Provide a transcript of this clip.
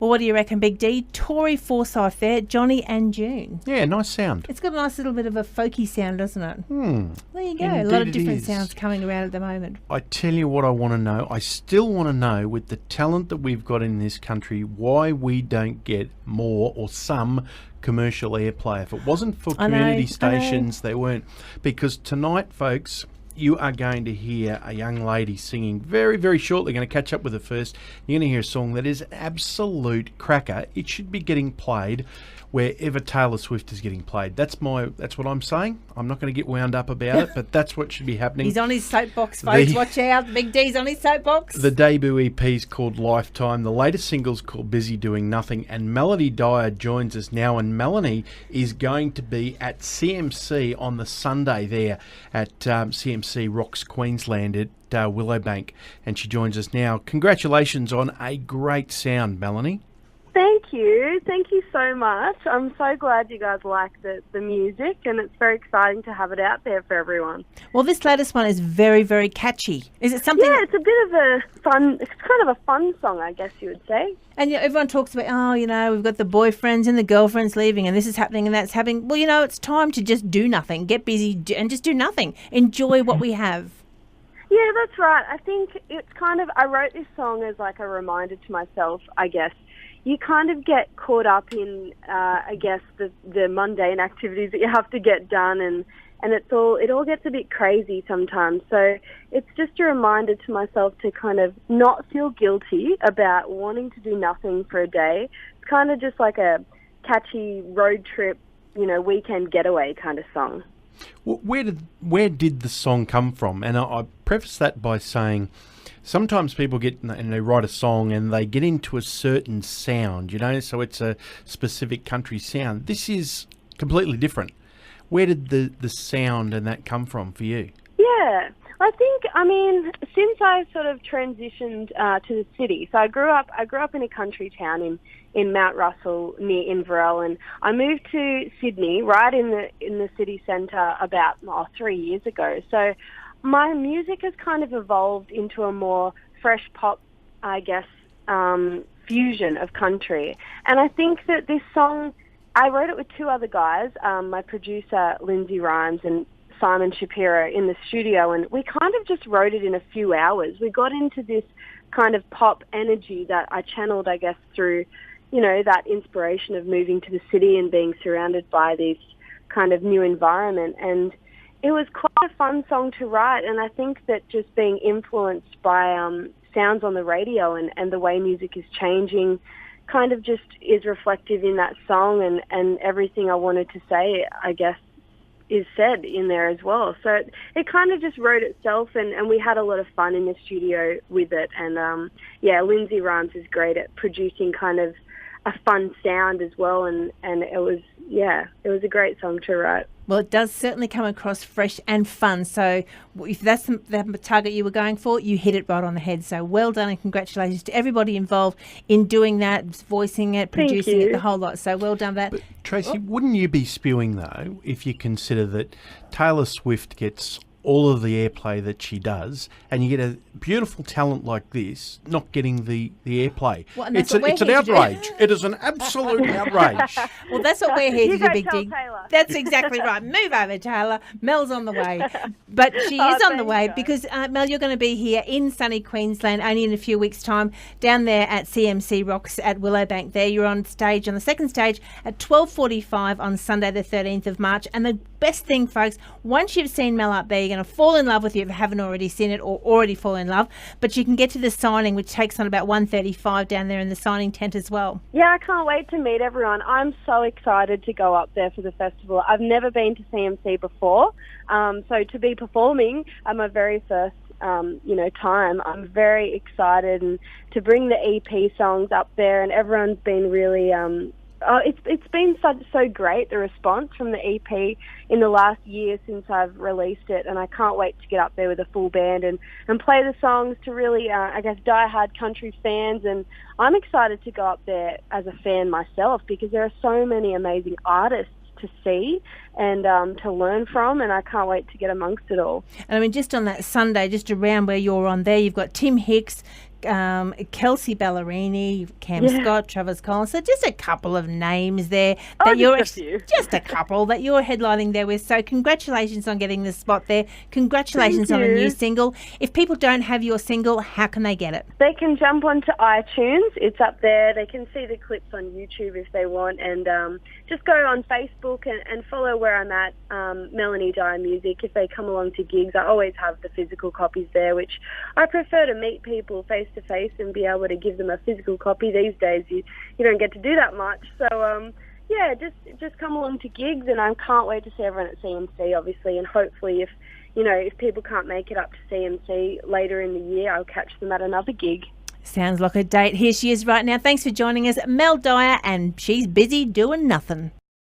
Well, what do you reckon, Big D? Tori Forsyth there, Johnny and June. Yeah, nice sound. It's got a nice little bit of a folky sound, doesn't it? There you go. Indeed a lot of it different is. sounds coming around at the moment. I tell you what I want to know. I still want to know, with the talent that we've got in this country, why we don't get more or some commercial airplay. If it wasn't for community stations, they weren't. Because tonight, folks, you are going to hear a young lady singing very, very shortly. Going to catch up with her first. You're going to hear a song that is an absolute cracker. It should be getting played wherever Taylor Swift is getting played. That's what I'm saying. I'm not going to get wound up about it, but that's what should be happening. He's on his soapbox, folks. Watch out. Big D's on his soapbox. The debut EP is called Lifetime. The latest single's called Busy Doing Nothing. And Melanie Dyer joins us now. And Melanie is going to be at CMC on the Sunday there at CMC Rocks Queensland at Willowbank. And she joins us now. Congratulations on a great sound, Melanie. Thank you. Thank you so much. I'm so glad you guys like the music, and it's very exciting to have it out there for everyone. Well, this latest one is very, very catchy. Is it something? Yeah, it's a bit of a fun, it's kind of a fun song, I guess you would say. And everyone talks about, we've got the boyfriends and the girlfriends leaving and this is happening and that's happening. Well, it's time to just do nothing, get busy and just do nothing. Enjoy what we have. Yeah, that's right. I think it's I wrote this song as like a reminder to myself, I guess. You kind of get caught up in, the mundane activities that you have to get done, and it all gets a bit crazy sometimes. So it's just a reminder to myself to kind of not feel guilty about wanting to do nothing for a day. It's kind of just like a catchy road trip, weekend getaway kind of song. Well, where did the song come from? And I preface that by saying, sometimes people get and they write a song and they get into a certain sound, so it's a specific country sound. This is completely different. Where did the sound and that come from for you? Yeah, since I sort of transitioned to the city, so I grew up in a country town in Mount Russell near Inverell, and I moved to Sydney right in the city centre about 3 years ago. So my music has kind of evolved into a more fresh pop, I guess, fusion of country. And I think that this song, I wrote it with two other guys, my producer, Lindsay Rhymes, and Simon Shapiro in the studio, and we kind of just wrote it in a few hours. We got into this kind of pop energy that I channeled, I guess, through, that inspiration of moving to the city and being surrounded by this kind of new environment. And it was quite a fun song to write, and I think that just being influenced by sounds on the radio and the way music is changing kind of just is reflective in that song, and everything I wanted to say, I guess, is said in there as well. So it kind of just wrote itself, and we had a lot of fun in the studio with it. And Lindsay Rhymes is great at producing kind of a fun sound as well, and it was a great song to write. Well, it does certainly come across fresh and fun. So if that's the target you were going for, you hit it right on the head. So well done, and congratulations to everybody involved in doing that, voicing it, producing it, the whole lot. So well done that. But Tracy, wouldn't you be spewing, though, if you consider that Taylor Swift gets all of the airplay that she does, and you get a beautiful talent like this not getting the airplay? Well, it's an outrage. It is an absolute outrage. Well, that's what we're here to do, Big D. Taylor. That's exactly right. Move over, Taylor. Mel's on the way. But she is on the way because, Mel, you're going to be here in sunny Queensland only in a few weeks' time down there at CMC Rocks at Willowbank. There you're on stage, on the second stage at 12:45 on Sunday the 13th of March. And the best thing, folks, once you've seen Mel up there, you're going to fall in love with you if you haven't already seen it or already fall in love. But you can get to the signing, which takes on about 1:35 down there in the signing tent as well. Yeah, I can't wait to meet everyone. I'm so excited to go up there for the festival. I've never been to CMC before, so to be performing at my very first time, I'm very excited, and to bring the EP songs up there, and everyone's been really it's been so great, the response from the EP in the last year since I've released it, and I can't wait to get up there with a full band and play the songs to really, die-hard country fans. And I'm excited to go up there as a fan myself, because there are so many amazing artists to see and to learn from, and I can't wait to get amongst it all. And just on that Sunday, just around where you're on there, you've got Tim Hicks, Kelsey Ballerini, Cam Yeah. Scott, Travis Collins. So just a couple of names there Oh, that you're just a few. just a couple that you're headlining there with. So congratulations on getting the spot there. Congratulations Thank on a you. new single. If people don't have your single, how can they get it? They can jump onto iTunes. It's up there. They can see the clips on YouTube if they want, and just go on Facebook and follow where I'm at, Melanie Dyer Music. If they come along to gigs, I always have the physical copies there, which I prefer to meet people face to face and be able to give them a physical copy. These days, you don't get to do that much. So yeah, just come along to gigs, and I can't wait to see everyone at CMC, obviously, and hopefully if people can't make it up to CMC later in the year, I'll catch them at another gig. Sounds like a date. Here she is right now. Thanks for joining us, Mel Dyer, and she's busy doing nothing.